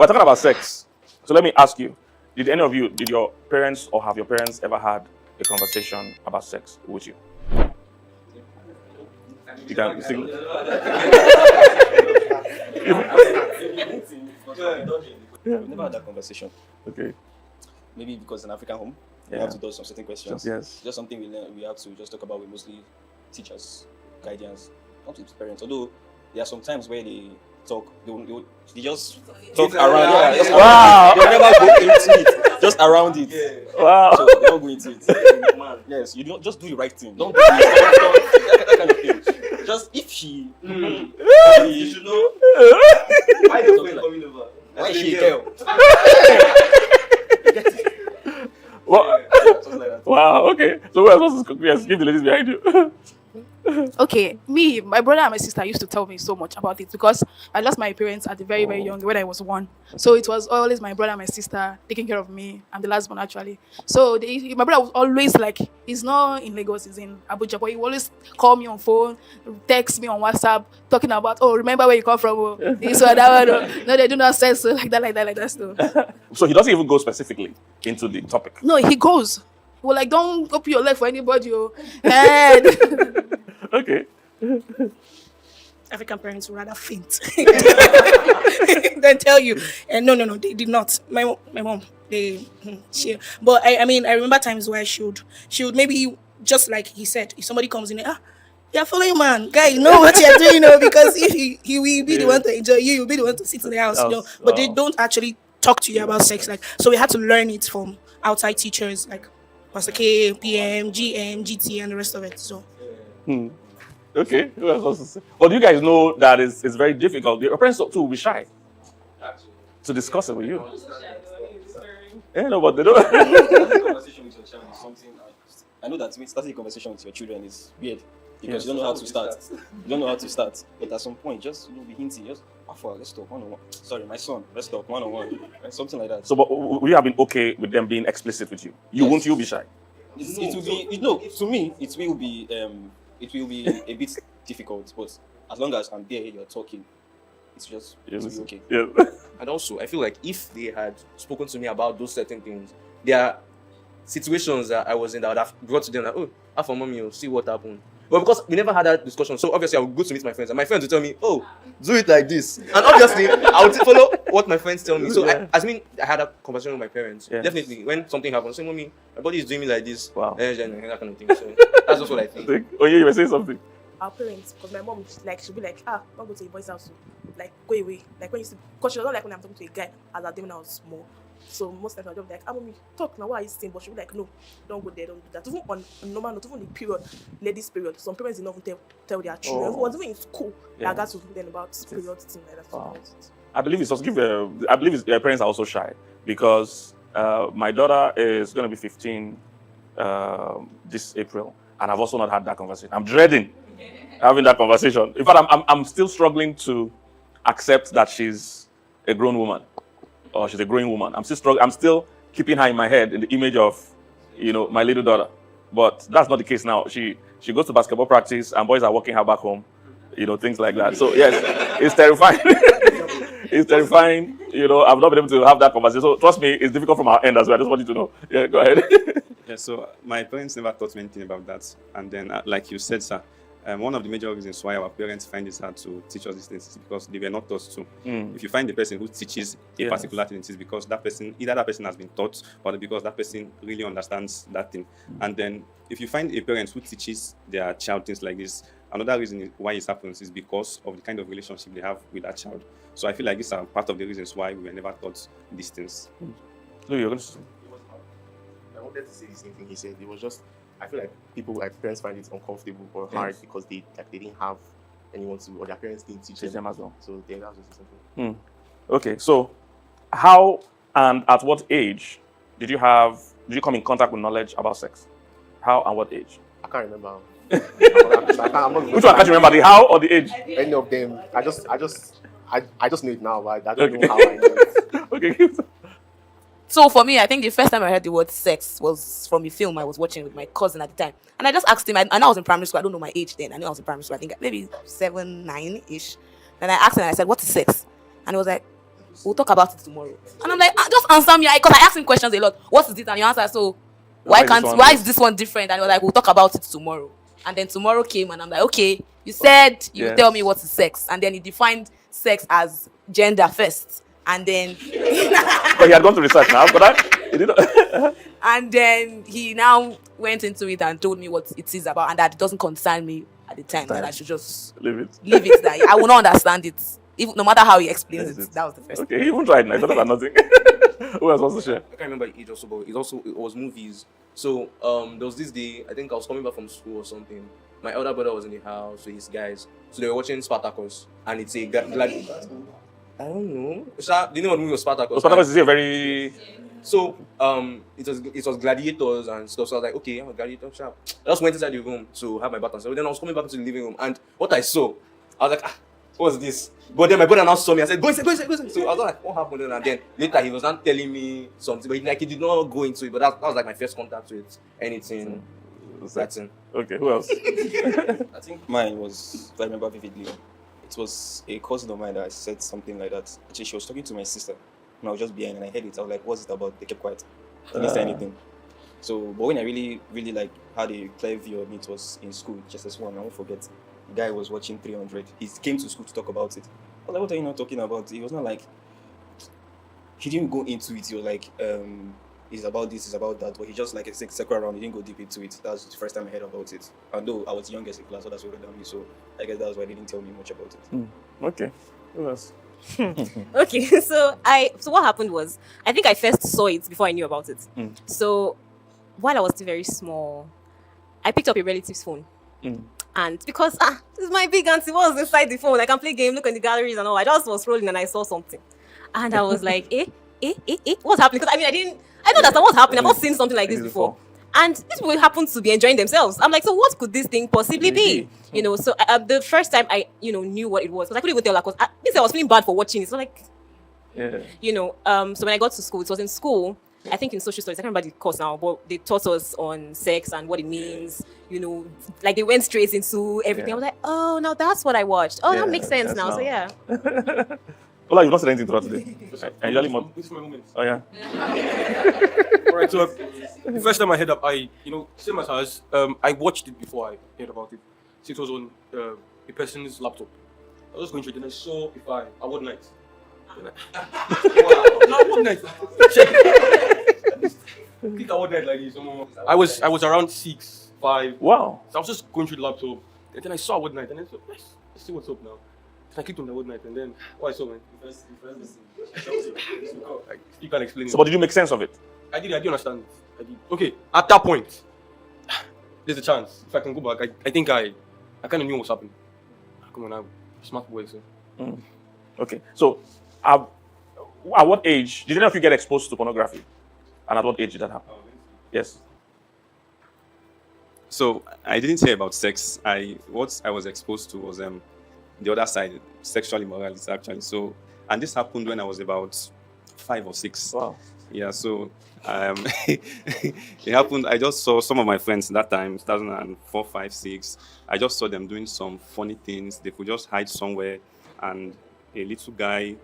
We're talking about sex. So let me ask you, did your parents or have your parents ever had a conversation about sex with you? You can sing. We've never had that conversation. Okay. Maybe because in African home, we Yeah. have to do some certain questions. Yes. Just something we learn, we have to just talk about with mostly teachers, guardians, not with parents. Although there are some times where they talk, they just talk around. Yeah, just Wow. they never go into it, just around it. Wow. So they don't go into it. Yes, you don't just do the right thing. Don't do that kind of thing. Just if she, You should know. Why is the coming over? why is she a girl? Wow. Wow. Okay. So who else is yes, give the ladies behind you. Okay, my brother and my sister used to tell me so much about it because I lost my parents at the very, very young when I was 1. So it was always my brother and my sister taking care of me. I'm the last one actually. So my brother was always like, he's not in Lagos, he's in Abuja, but he always call me on phone, text me on WhatsApp, talking about, oh, remember where you come from? Oh, this or that one. Oh. No, they do not say so like that stuff. So he doesn't even go specifically into the topic. No, he goes. Well, like, don't open your leg for anybody. Oh. And Okay. African parents would rather faint than tell you. And no, they did not. My mom, but I mean, I remember times where she would maybe, just like he said, if somebody comes in, you're following man, guy, you know what you're doing, you know, because if he will be the one to enjoy you, you'll be the one to sit in the house, you know. But they don't actually talk to you about sex, like, so we had to learn it from outside teachers like Pastor K, PM, GM, GT, and the rest of it. So. Okay. Who else wants to say? Well, do you guys know that it's very difficult? Your parents too will be shy to discuss it with you. Yeah, no, but they don't. Conversation with your child is something. I know that starting a conversation with your children is weird because you don't know how to start. You don't know how to start. But at some point, just be hinting. Just let's talk one-on-one. Sorry, my son, let's talk one-on-one. Something like that. So, but would you have been okay with them being explicit with you? Won't you be shy? It will be to me. It will be a bit difficult, but as long as I'm there, you're talking. It will be okay. Yeah. And also, I feel like if they had spoken to me about those certain things, there are situations that I was in that would have brought to them like, oh, for mommy, you'll see what happened. But because we never had that discussion, so obviously I would go to meet my friends, and my friends would tell me, oh, do it like this. And obviously, I would follow what my friends tell me. So I had a conversation with my parents. Yeah. Definitely, when something happens, say, mommy, my body is doing me like this. Wow. And that kind of thing. So that's just what I think. Oh, yeah, you were saying something. Our parents, because my mom, she'll be like, don't go to a boy's house, like, go away. Like, when you see, because she doesn't like when I'm talking to a guy as a demon, I was small. So most times I'll just be like, mommy, talk now, what are you saying? But she'll be like, no, don't go there, don't do that. Even on normal note, even the period, ladies' period, some parents did not even tell their children. Even in school, I got to learn about period things like that. Wow. I believe your parents are also shy because my daughter is going to be 15 this April, and I've also not had that conversation. I'm dreading having that conversation. In fact, I'm still struggling to accept that she's a grown woman or she's a growing woman. I'm still keeping her in my head in the image of, my little daughter. But that's not the case now. She goes to basketball practice and boys are walking her back home, things like that. So yes, it's terrifying. It's terrifying. I've not been able to have that conversation. So trust me, it's difficult from our end as well. I just want you to know. Yeah, go ahead. Yeah, so my parents never taught me anything about that. And then, like you said, sir, one of the major reasons why our parents find it hard to teach us these things is because they were not taught to. If you find the person who teaches a particular thing, it is because either that person has been taught or because that person really understands that thing. And then if you find a parent who teaches their child things like this, another reason why it happens is because of the kind of relationship they have with that child. So I feel like these are part of the reasons why we were never taught these things. No, you're going to say. I wanted to say the same thing he said. It was just, I feel like people, like parents, find it uncomfortable or hard because they didn't have anyone to, or their parents didn't teach them as well. So that's just something. Okay, so how and at what age did you come in contact with knowledge about sex? How and what age? I can't remember. Which one can't you remember? The how or the age? Any of them. I just know it now, but I don't know how I know it. Okay. So for me, I think the first time I heard the word sex was from a film I was watching with my cousin at the time. And I just asked him, I know I was in primary school, I don't know my age then. I knew I was in primary school, I think maybe 7, 9-ish. And I asked him, and I said, what is sex? And he was like, we'll talk about it tomorrow. And I'm like, just answer me, because I asked him questions a lot. What is it? And you answer, so why is this one different? And he was like, we'll talk about it tomorrow. And then tomorrow came, and I'm like, okay, you said you tell me what is sex, and then he defined sex as gender first, and then But he had gone to research now, but he did not. and then he now went into it and told me what it is about, and that it doesn't concern me at the time, that I should just Leave it. that I will not understand it, even no matter how he explains it. That was the first. Okay, he even tried. I thought about nothing. Who else wants to share? I can't remember age also, but it was movies. So there was this day, I think I was coming back from school or something. My elder brother was in the house with his guys, so they were watching Spartacus, and it's a I don't know. Do you know what movie was Spartacus? Spartacus is a very. So it was gladiators and stuff. So I was like, okay, I'm a gladiator. Sharp. I just went inside the room to have my bath and stuff. Then I was coming back to the living room, and what I saw, I was like, what's this? But then my brother now saw me and said, go inside. So I was like, what happened? And then later he was not telling me something, but he did not go into it. But that was like my first contact with anything. That's it. Okay, who else? I think mine was, if I remember vividly, it was a cousin of mine that said something like that. Actually, she was talking to my sister, and I was just behind, and I heard it. I was like, what's it about? They kept quiet. I didn't say anything. So, but when I really like had a clear view of it, was in school, just as one, I won't forget. The guy was watching 300. He came to school to talk about it. I was like, what are you not talking about? He was not like, he didn't go into it. He was like, it's about this, it's about that. But he just like a circle around. He didn't go deep into it. That was the first time I heard about it. And though I was the youngest in class, so that's older than me. So I guess that's why they didn't tell me much about it. Okay, who else? Okay, so what happened was, I think I first saw it before I knew about it. So while I was still very small, I picked up a relative's phone. And because this is my big auntie, what was inside the phone? I can play game, look in the galleries and all. I just was scrolling and I saw something. And I was like, what's happening? Because I didn't understand what's happening. I've not seen something like this before. And these people happen to be enjoying themselves. I'm like, so what could this thing possibly be? You know, so the first time I, knew what it was, because I couldn't even tell her, because I was feeling bad for watching it. So like, so when I got to school, it was in school, I think in social studies, I can't remember the course now, but they taught us on sex and what it means, like they went straight into everything. I was like, oh, now that's what I watched. Oh, that makes sense now. So yeah. Well, you've not said anything throughout today. I usually This is my moment. Oh yeah. Alright, so the first time I heard up, same as ours, I watched it before I heard about it. So it was on a person's laptop. I was going through it and I saw a file, award night. Wow, award night. Click award night like this. I was around 6, 5. Wow. So I was just going through the laptop, and then I saw award night, and then I said, let's see what's up now. So I clicked on the award night, and then what I saw, man. You can't explain it. So, but did you make sense of it? I did understand it. I did. Okay, at that point, there's a chance. If I can go back, I think I kind of knew what's happening. Come on, I'm a smart boy, so. Okay, so at what age did any of you get exposed to pornography? And at what age did that happen? Yes. So I didn't hear about sex. What I was exposed to was the other side, sexual immorality actually. So, and this happened when I was about 5 or 6. Wow. Yeah. So it happened. I just saw some of my friends that time, 2004, 5, 6. I just saw them doing some funny things. They could just hide somewhere, and a little guy.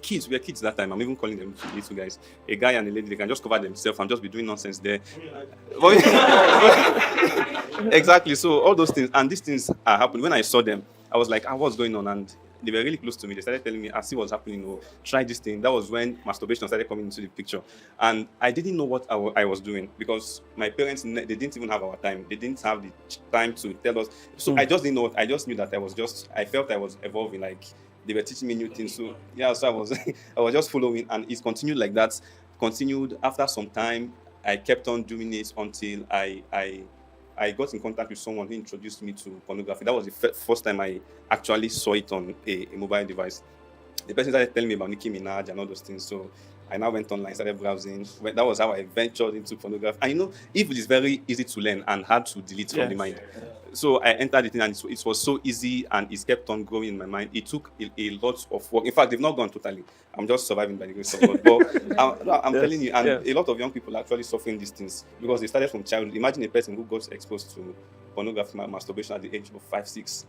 We were kids that time. I'm even calling them little guys. A guy and a lady, they can just cover themselves and just be doing nonsense there. Exactly. So all those things, and these things are happening. When I saw them, I was like, what's going on? And they were really close to me. They started telling me, I see what's happening. Oh, try this thing. That was when masturbation started coming into the picture. And I didn't know what I was doing, because my parents, they didn't even have our time. They didn't have the time to tell us. So I just didn't know. I just knew that I felt I was evolving. Like, they were teaching me new things. So yeah, so I was just following, and it continued like that. Continued after some time. I kept on doing it until I got in contact with someone who introduced me to pornography. That was the first time I actually saw it on a mobile device. The person started telling me about Nicki Minaj and all those things. So I now went online, started browsing. That was how I ventured into pornography. And if it is very easy to learn and hard to delete from the mind. So I entered it in, and it was so easy, and it kept on growing in my mind. It took a lot of work. In fact, they've not gone totally. I'm just surviving by the grace of God. But I'm telling you, and a lot of young people are actually suffering these things because they started from childhood. Imagine a person who got exposed to pornography, masturbation at the age of 5, 6.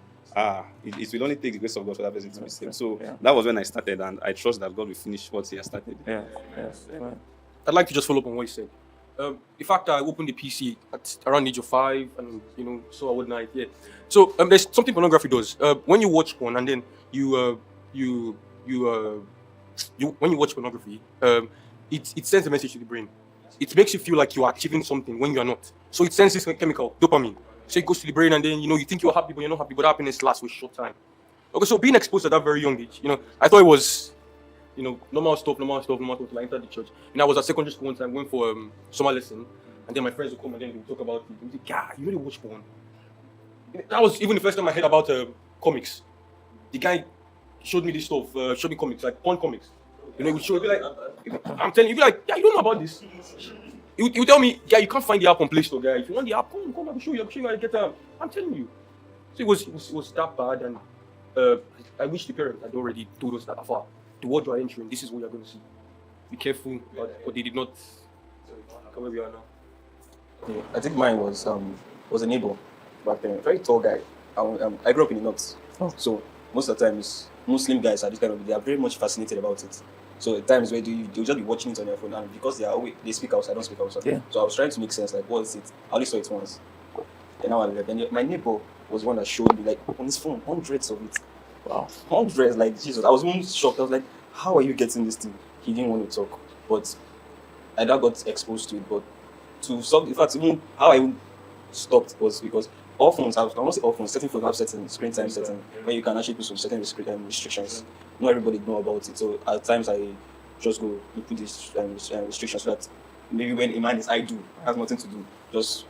It will only take the grace of God for that person to be saved. So that was when I started, and I trust that God will finish what He has started. Yeah. Yes. Amen. I'd like to just follow up on what you said. In fact, I opened the PC at around the age of 5, and so I would night. Yeah. So there's something pornography does. When you watch porn and then when you watch pornography, it sends a message to the brain. It makes you feel like you are achieving something when you are not. So it sends this chemical, dopamine. So it goes to the brain, and then you think you're happy, but you're not happy. But happiness lasts for a short time. Okay, so being exposed at that very young age, I thought it was, normal stuff till I entered the church. I was at secondary school one time, going for summer lesson, and then my friends would come and then they would talk about it. They would say, "Yeah, you really watch porn." That was even the first time I heard about comics. The guy showed me this stuff, showed me comics, like porn comics. He would show, he'd be like, I'm telling you, he'd be like, "Yeah, you don't know about this." He would tell me, "Yeah, you can't find the app on Play Store, guy. If you want the app, come, I'll show you how to get them." I'm telling you. So it was that bad, and I wish the parents had already told us that afar. The world you are entering, this is what you're going to see. Be careful, but they did not come where we are now. Yeah, I think mine was a neighbor back then, very tall guy. I grew up in the north, so most of the times Muslim guys are this kind of, they are very much fascinated about it. So at times where they'll just be watching it on their phone, and because they speak outside, I don't speak outside. Yeah. So I was trying to make sense, like, what is it? I only saw it once. And now I left. And my neighbor was one that showed me, like, on his phone, hundreds of it. Wow. Hundreds, like, Jesus. I was almost shocked. I was like, how are you getting this thing? He didn't want to talk. But I now got exposed to it. But to stop, in fact, even how I even stopped was because all phones have, I won't say all phones, certain phones have certain screen time setting where you can actually put some certain restrictions. Not everybody know about it. So at times I just go to put these restrictions so that maybe when a man is idle, has nothing to do, just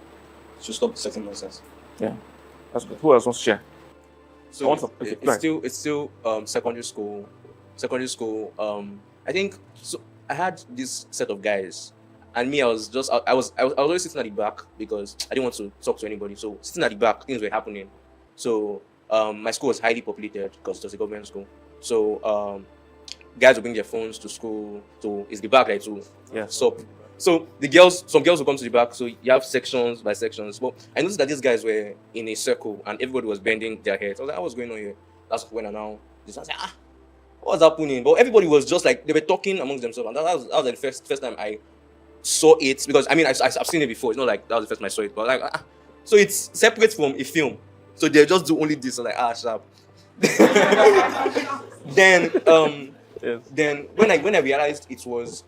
to stop certain nonsense. Yeah, that's good. Who else wants to share? So it's still secondary school. I think so. I had this set of guys, and me, I was always sitting at the back because I didn't want to talk to anybody. So sitting at the back, things were happening. So my school was highly populated because it was a government school. So guys would bring their phones to school. So it's the back like to So some girls will come to the back. So you have sections by sections. But I noticed that these guys were in a circle and everybody was bending their heads. I was like, what's going on here? That's when I now I was like, what's happening? But everybody was just like, they were talking amongst themselves. And that was like the first time I saw it, because I mean I've seen it before. It's not like that was the first time I saw it, but like so it's separate from a film. So they just do only this. So like sharp. Then when I realized it was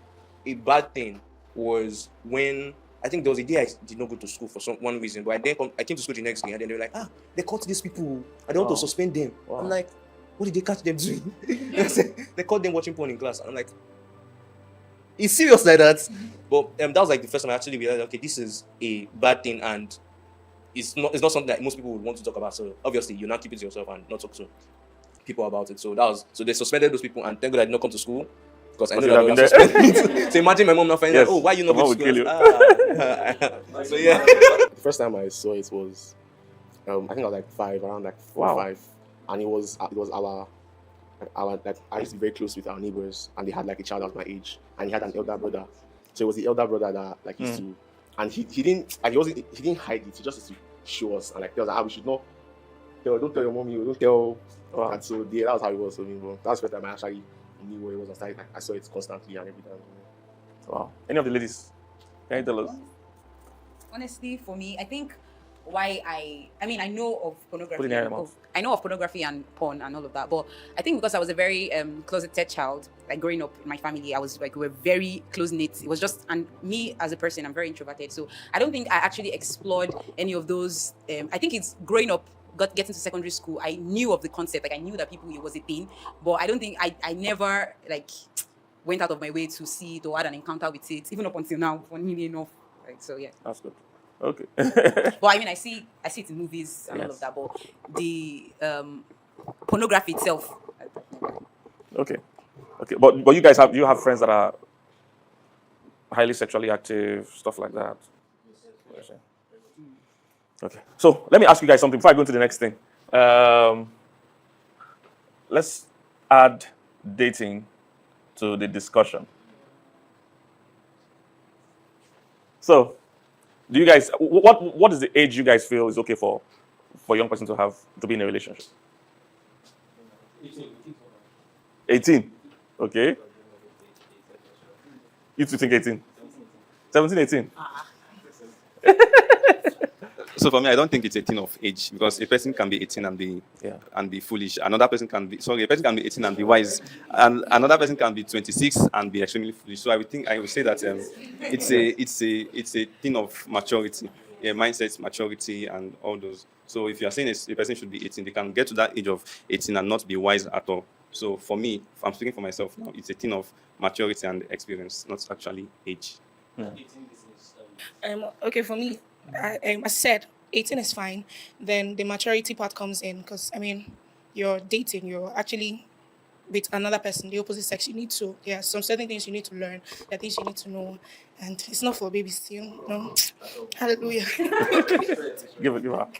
a bad thing was when I think there was a day I did not go to school for one reason, but I came to school the next day and then they were like, they caught these people. I don't want to suspend them. Wow. I'm like, what did they catch them doing? They caught them watching porn in class. And I'm like, it's serious like that. But that was like the first time I actually realized, okay, this is a bad thing and it's not something that most people would want to talk about. So obviously you now keep it to yourself and not talk to people about it. So they suspended those people, and thank God I did not come to school because I know that I would have suspended. So imagine my mom now finding out, why you not going to school? So yeah. The first time I saw it was I think I was like 5, around like 4 or 5, and it was our like I used to be very close with our neighbors, and they had like a child of my age, and he had an elder brother. So it was the elder brother that like used to, and he didn't hide it. He just used to show us and like tell us how we should not don't tell your mommy, don't tell. And so that was how it was for me. But that was the first time I actually knew what it was. I saw it constantly and every time. Wow. Any of the ladies, can you tell us? Honestly, for me, I think why I know of pornography. I know of pornography and porn and all of that, but I think because I was a very closeted child, like growing up in my family, I was like, we were very close knit. It was just, and me as a person, I'm very introverted, so I don't think I actually explored any of those. I think it's growing up, getting to secondary school, I knew of the concept, like I knew that it was a thing, but I don't think I never like went out of my way to see it or had an encounter with it, even up until now, funnily enough. Right, so yeah. That's good. Okay. But I mean, I see it in movies and all of that, but the pornography itself. Okay. But you guys have friends that are highly sexually active, stuff like that. Okay. So let me ask you guys something before I go into the next thing. Let's add dating to the discussion. So, Do you guys, what is the age you guys feel is okay for a young person to be in a relationship? 18. Okay. You two think 18? 17, 18. So for me, I don't think it's a thing of age because a person can be 18 and be foolish. Another person can be a person can be 18 and be wise, and another person can be 26 and be extremely foolish. So I would say that it's a thing of maturity, mindset, maturity, and all those. So if you are saying a person should be 18, they can get to that age of 18 and not be wise at all. So for me, if I'm speaking for myself now, it's a thing of maturity and experience, not actually age. Yeah. Okay, for me, I said 18 is fine. Then the maturity part comes in because, I mean, you're dating, you're actually with another person, the opposite sex. You need to, some certain things you need to learn, there are things you need to know. And it's not for babies still, no. Hallelujah. Give it up.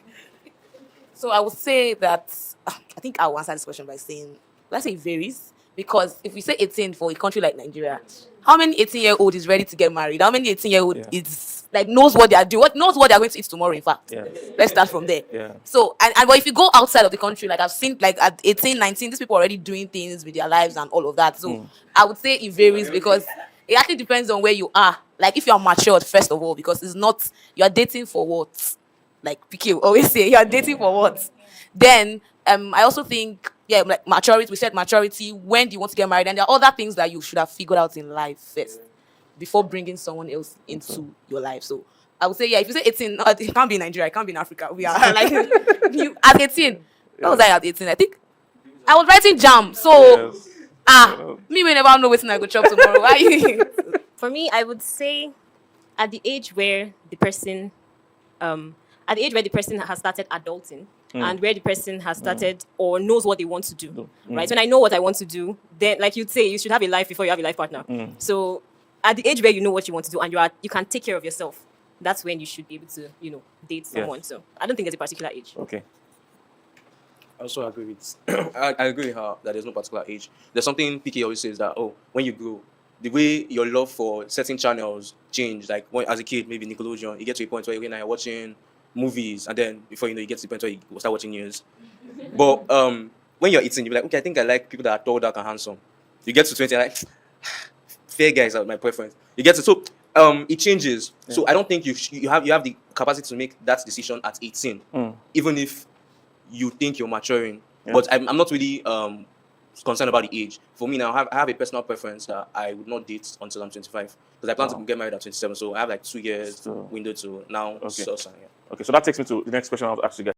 So I would say that I think I'll answer this question by saying, let's say it varies. Because if we say 18 for a country like Nigeria, how many 18-year-old is ready to get married? How many 18-year-old is like knows what they are doing, knows what they are going to eat tomorrow? In fact, let's start from there. Yeah. So but if you go outside of the country, like I've seen, like at 18, 19, these people are already doing things with their lives and all of that. So I would say it varies because it actually depends on where you are. Like if you are matured, first of all, because it's not you are dating for what, like PK always say, you are dating for what. Then I also think like maturity. We said maturity. When do you want to get married? And there are other things that you should have figured out in life first before bringing someone else into your life. So I would say, if you say 18, no, it can't be in Nigeria, it can't be in Africa. We are like at 18. What was I at 18? I think I was writing jam. So me we never know what's I go chop tomorrow. Why you? For me, I would say at the age where the person has started adulting and where the person has started or knows what they want to do, right? When I know what I want to do, then like you'd say, you should have a life before you have a life partner. So at the age where you know what you want to do and you can take care of yourself, that's when you should be able to, date someone. So I don't think there's a particular age. Okay. I also agree with I agree with her that there's no particular age. There's something PK always says that when you grow, the way your love for certain channels change. Like as a kid, maybe Nickelodeon, you get to a point where you're watching movies, and then before you know, you get to the point where you start watching news. But when you're 18, you're like, okay, I think I like people that are tall, dark, and handsome. You get to 20, like fair guys are my preference. You get to it changes. Yeah. So I don't think you have the capacity to make that decision at 18, even if you think you're maturing. Yeah. But I'm not really concerned about the age. For me now, I have a personal preference that I would not date until I'm 25 because I plan to get married at 27. So I have like 2 years window to now. Okay. So, yeah. Okay, so that takes me to the next question I was asked you guys.